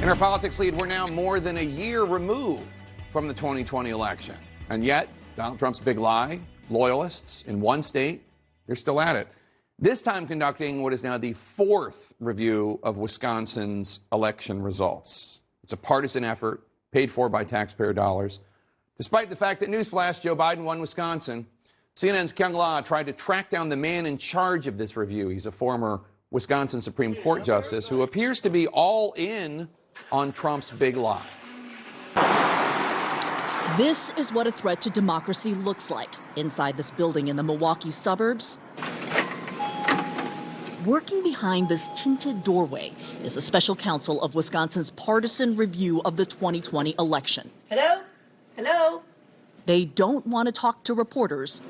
In our politics lead, we're now more than a year removed from the 2020 election. And yet, Donald Trump's big lie, loyalists in one state, they're still at it. This time conducting what is now the fourth review of Wisconsin's election results. It's a partisan effort paid for by taxpayer dollars. Despite the fact that, newsflash, Joe Biden won Wisconsin, CNN's Kyung La tried to track down the man in charge of this review. He's a former Wisconsin Supreme Court justice who appears to be all in on Trump's big lie. This is what a threat to democracy looks like inside this building in the Milwaukee suburbs. Working behind this tinted doorway is the special counsel of Wisconsin's partisan review of the 2020 election. Hello? Hello? They don't want to talk to reporters,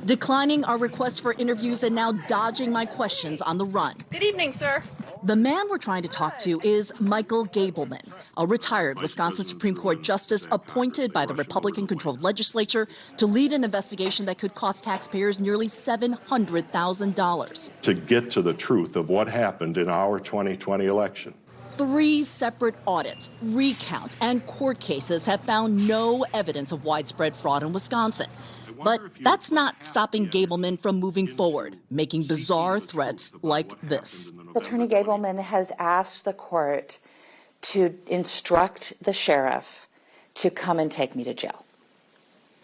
declining our requests for interviews and now dodging my questions on the run. Good evening, sir. The man we're trying to talk to is Michael Gableman, a retired Wisconsin Supreme Court justice appointed by the Republican-controlled legislature to lead an investigation that could cost taxpayers nearly $700,000. To get to the truth of what happened in our 2020 election. 3 separate audits, recounts, and court cases have found no evidence of widespread fraud in Wisconsin. But that's not stopping Gableman from moving forward, making bizarre threats like this. Attorney Gableman has asked the court to instruct the sheriff to come and take me to jail.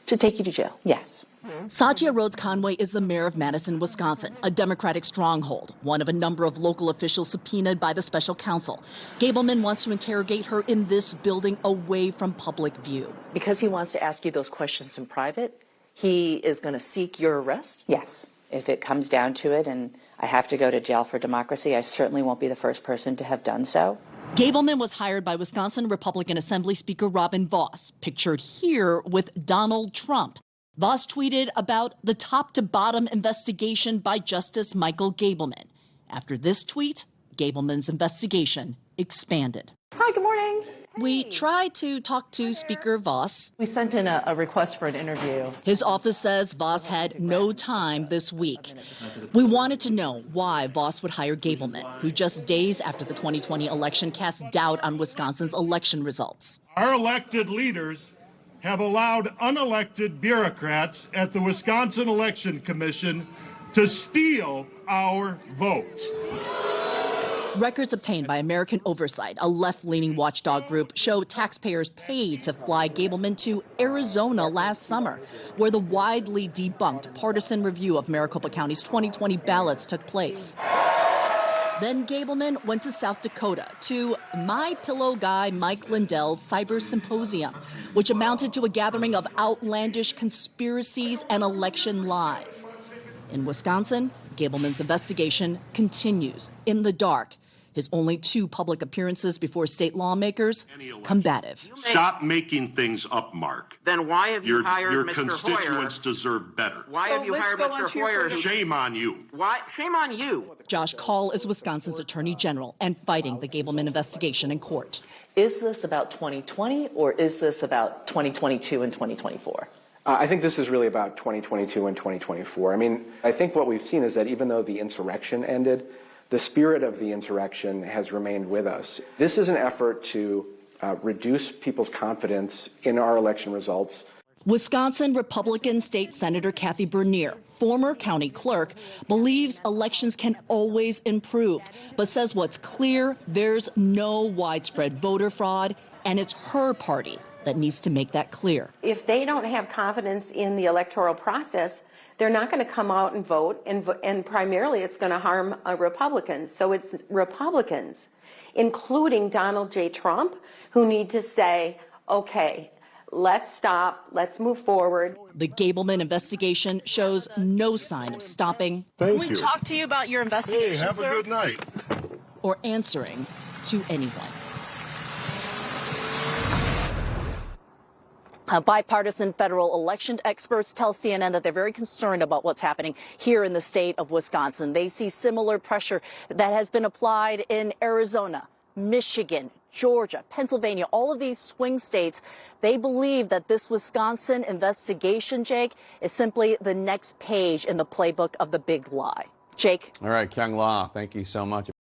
To take you to jail? Yes. Satya Rhodes Conway is the mayor of Madison, Wisconsin, a Democratic stronghold, one of a number of local officials subpoenaed by the special counsel. Gableman wants to interrogate her in this building away from public view. Because he wants to ask you those questions in private, he is going to seek your arrest? Yes. If it comes down to it and I have to go to jail for democracy, I certainly won't be the first person to have done so. Gableman was hired by Wisconsin Republican Assembly Speaker Robin Vos, pictured here with Donald Trump. Vos tweeted about the top-to-bottom investigation by Justice Michael Gableman. After this tweet, Gableman's investigation expanded. Hi, good morning. We tried to talk to Speaker Vos. We sent in a request for an interview. His office says Vos had no time this week. We wanted to know why Vos would hire Gableman, who just days after the 2020 election cast doubt on Wisconsin's election results. Our elected leaders have allowed unelected bureaucrats at the Wisconsin Election Commission to steal our votes. Records obtained by American Oversight, a left-leaning watchdog group, show taxpayers paid to fly Gableman to Arizona last summer, where the widely debunked partisan review of Maricopa County's 2020 ballots took place. Then Gableman went to South Dakota to My Pillow guy Mike Lindell's Cyber Symposium, which amounted to a gathering of outlandish conspiracies and election lies. In Wisconsin, Gableman's investigation continues in the dark. His only 2 public appearances before state lawmakers, combative. Stop making things up, Mark. Then why have you hired your Mr. constituents Hoyer? deserve better. Why have you hired Mr. Hoyer? Shame on you. Why? Shame on you. Josh Kaul is Wisconsin's attorney general and fighting the Gableman investigation in court. Is this about 2020 or is this about 2022 and 2024? I think this is really about 2022 and 2024. I mean, I think what we've seen is that even though the insurrection ended, the spirit of the insurrection has remained with us. This is an effort to reduce people's confidence in our election results. Wisconsin Republican State Senator Kathy Bernier, former county clerk, believes elections can always improve, but says what's clear, there's no widespread voter fraud, and it's her party that needs to make that clear. If they don't have confidence in the electoral process, they're not going to come out and vote, and primarily it's going to harm Republicans. So it's Republicans, including Donald J. Trump, who need to say, okay, let's stop, let's move forward. The Gableman investigation shows no sign of stopping. Thank Can you. we talk to you about your investigation, Hey, have sir? a good night. Or answering to anyone. Bipartisan federal election experts tell CNN that they're very concerned about what's happening here in the state of Wisconsin. They see similar pressure that has been applied in Arizona, Michigan, Georgia, Pennsylvania, all of these swing states. They believe that this Wisconsin investigation, Jake, is simply the next page in the playbook of the big lie. Jake. All right, Kyung La, thank you so much.